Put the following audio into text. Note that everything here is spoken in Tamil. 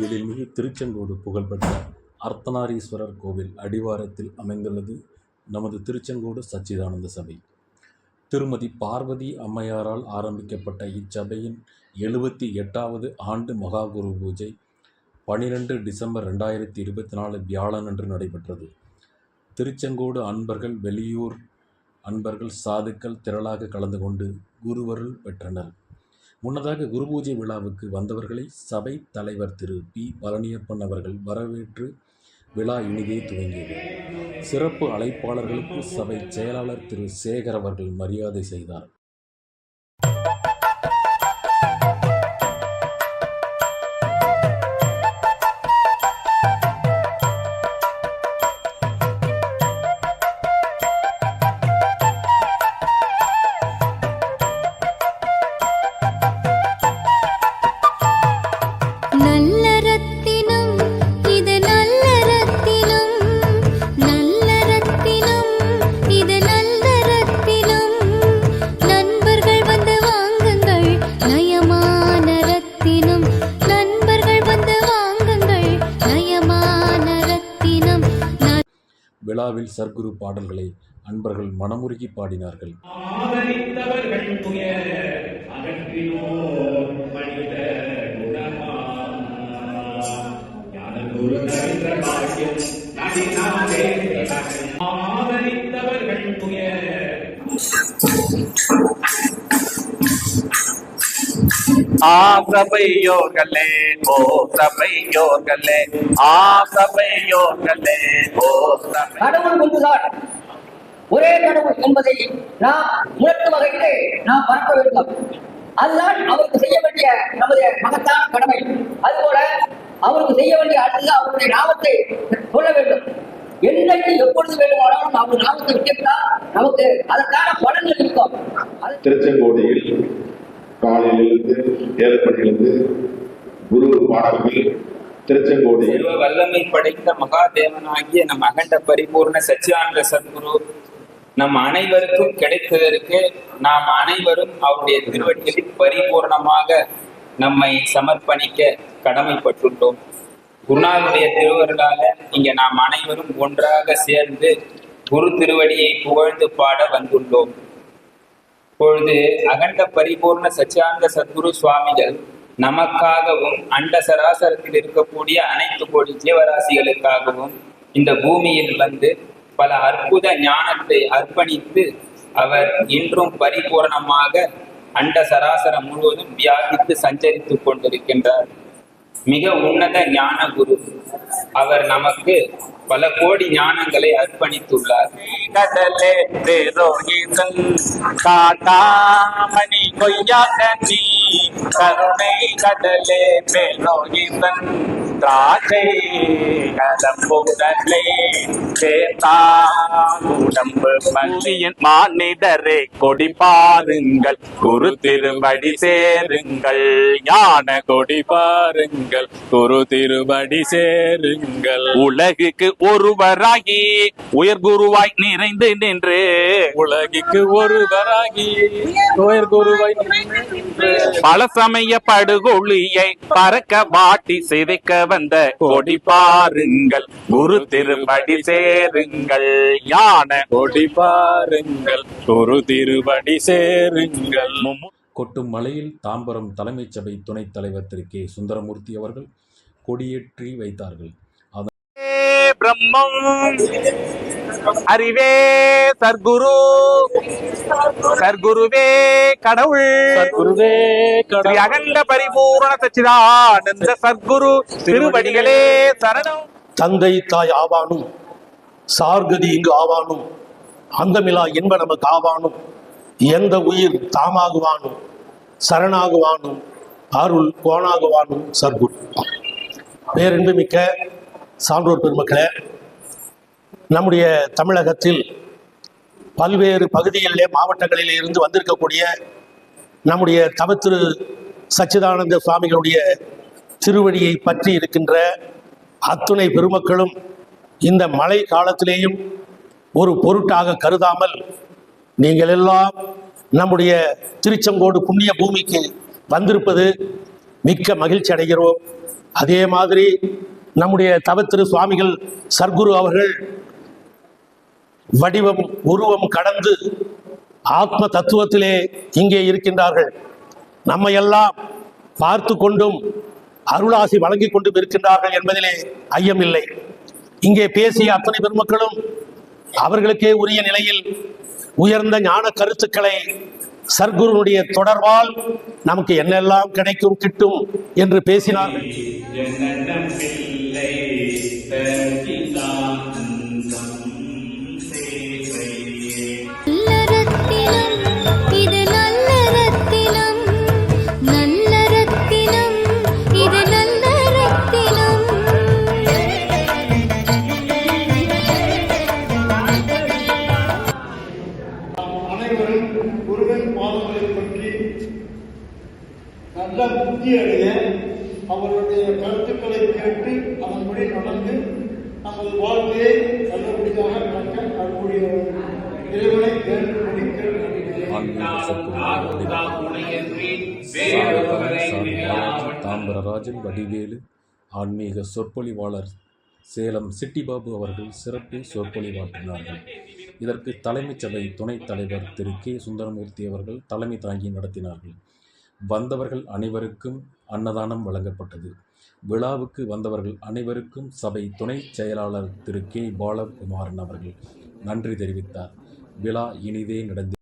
எழில்மிகு திருச்செங்கோடு புகழ்பெற்ற அர்த்தநாரீஸ்வரர் கோவில் அடிவாரத்தில் அமைந்துள்ளது நமது திருச்செங்கோடு சச்சிதானந்த சபை. திருமதி பார்வதி அம்மையாரால் ஆரம்பிக்கப்பட்ட இச்சபையின் 78வது ஆண்டு மகாகுரு பூஜை 12 டிசம்பர் 2024 வியாழனன்று நடைபெற்றது. திருச்செங்கோடு அன்பர்கள், வெளியூர் அன்பர்கள், சாதுக்கள் திரளாக கலந்து கொண்டு குருவருள் பெற்றனர். முன்னதாக குருபூஜை விழாவுக்கு வந்தவர்களை சபை தலைவர் திரு பி. பழனியப்பன் அவர்கள் வரவேற்று விழா இனிதே துவங்கியது. சிறப்பு அழைப்பாளர்களுக்கு சபை செயலாளர் திரு சேகர் அவர்கள் மரியாதை செய்தார். விழாவில் சர்க்குரு பாடல்களை அன்பர்கள் மனமுருகி பாடினார்கள். சபையோர்களே ஓ சபையோர்களே சபையோர்களே ஓ கடவுள் ஒன்றுதான், ஒரே கடவுள் என்பதை நாம் உணர்த்தும் வகையிலே நாம் பார்க்க வேண்டும். அதுதான் அவருக்கு செய்ய வேண்டிய நமது மகத்தான கடமை. அதுபோல அவருக்கு செய்ய வேண்டிய அடுத்து அவருடைய நாமத்தை சொல்ல வேண்டும். என்றைக்கு எப்பொழுது வேண்டுமானாலும் அவர் நாமத்தை விட்டால் நமக்கு அதற்கான பலன்கள் இருக்கும். திருச்செங்கோடியில் காலையிலிருந்து 7 மணியிலிருந்து குரு பாடல்கள் திருச்செங்கோடியில் வல்லமை படைத்த மகாதேவனாகிய நம் அகண்ட பரிபூர்ண சச்சிதானந்த சத்குரு நம் அனைவருக்கும் கிடைத்ததற்கு நாம் அனைவரும் அவருடைய திருவடிகளில் பரிபூர்ணமாக நம்மை சமர்ப்பணிக்க கடமைப்பட்டுள்ளோம். குருநாதருடைய திருவருளால இங்க நாம் அனைவரும் ஒன்றாக சேர்ந்து குரு திருவடியை புகழ்ந்து பாட வந்துள்ளோம். இப்பொழுது அகண்ட பரிபூர்ண சச்சிதானந்த சத்குரு சுவாமிகள் நமக்காகவும் அண்ட சராசரத்தில் இருக்கக்கூடிய அனைத்து கோடி ஜீவராசிகளுக்காகவும் இந்த பூமியில் வந்து பல அற்புத ஞானத்தை அர்ப்பணித்து அவர் இன்றும் பரிபூர்ணமாக அண்ட சராசரம் முழுவதும் வியாபித்து சஞ்சரித்துக் கொண்டிருக்கின்றார். மிக உன்னத ஞான குரு அவர் நமக்கு பல கோடி ஞானங்களை அர்ப்பணித்துள்ளார். கடலே தேரோகிதன் காட்டாமணி கொய்யாக்கனி கருணை கடலே மேலோகிதன் திராட்சை கடம்புடலே சேத்தாடம்பு பள்ளியின் மானிடரே கொடி பாருங்கள், குரு திருவடி சேருங்கள், ஞான கொடி பாருங்கள், குரு திருவடி சேருங்கள். உலகுக்கு ஒருவராகி உயர் குருவாய் நிறைந்து நின்று, உலகிற்கு ஒருவராகி உயர் குருவாய் நின்று பல சமய படுகொழியை பறக்க வாட்டி சிதைக்க வந்த கொடி பாருங்கள், குரு திருவடி சேருங்கள், ஞான கொடி பாருங்கள், குரு திருவடி சேருங்கள். கொட்டும் மலையில் தாம்பரம் தலைமைச் சபை துணைத் தலைவர் திரு கே. சுந்தரமூர்த்தி அவர்கள் கொடியேற்றி வைத்தார்கள். பிரம்மம் அறிவே சர்க்குரு, சர்க்குருவே கடவுள், சர்க்குருவே ஸ்ரீ அகண்ட பரிபூரண சச்சிதானந்த சர்க்குரு திருவடிகளே சரணம். தந்தை தாய் ஆவானும் சார்கதி இங்கு ஆவானும் அந்தமிலா என்ப நமக்கு ஆவானும் எந்த உயிர் தாமாகுவானும் சரணாகுவானும் அருள் கோணாகுவானும் சர்க்குரு. பேரன்புமிக்க சான்றோர் பெருமக்களே, நம்முடைய தமிழகத்தில் பல்வேறு பகுதிகளிலே மாவட்டங்களிலே இருந்து வந்திருக்கக்கூடிய நம்முடைய தவத்திரு சச்சிதானந்த சுவாமிகளுடைய திருவடியை பற்றி இருக்கின்ற அத்துணை பெருமக்களும் இந்த மழை காலத்திலேயும் ஒரு பொருட்டாக கருதாமல் நீங்கள் எல்லாம் நம்முடைய திருச்செங்கோடு புண்ணிய பூமிக்கு வந்திருப்பது மிக்க மகிழ்ச்சி அடைகிறோம். அதே மாதிரி நம்முடைய தவத்திரு சுவாமிகள் சர்க்குரு அவர்கள் வடிவம் உருவம் கடந்து ஆத்ம தத்துவத்திலே இங்கே இருக்கின்றார்கள். நம்மை எல்லாம் பார்த்து கொண்டும் அருளாசி வழங்கி கொண்டும் இருக்கின்றார்கள் என்பதிலே ஐயமில்லை. இங்கே பேசிய அத்தனை பெருமக்களும் அவர்களுக்கே உரிய நிலையில் உயர்ந்த ஞான கருத்துக்களை சர்க்குருனுடைய தொடர்பால் நமக்கு என்னெல்லாம் கிடைக்கும் கிட்டும் என்று பேசினார்கள். நல்ல புத்தி அடைய அவருடைய கருத்துக்களை கேட்டு அதன்படி நடந்து நமது வாழ்க்கையை நல்லபடியாக நடக்க அருள்புரிய இறைவனை வேண்டும்படி கேட்டுக்கொள்கிறேன். தாம்பரராஜன் வடிவேலு ஆன்மீக சொற்பொழிவாளர் சேலம் சிட்டிபாபு அவர்கள் சிறப்பு சொற்பொழிவாற்றினார்கள். இதற்கு தலைமைச் சபை துணைத் தலைவர் திரு கே சுந்தரமூர்த்தி அவர்கள் தலைமை தாங்கி நடத்தினார்கள். வந்தவர்கள் அனைவருக்கும் அன்னதானம் வழங்கப்பட்டது. விழாவுக்கு வந்தவர்கள் அனைவருக்கும் சபை துணை செயலாளர் திரு கே பாலகுமாரன் அவர்கள் நன்றி தெரிவித்தார். விழா இனிதே நடந்தது.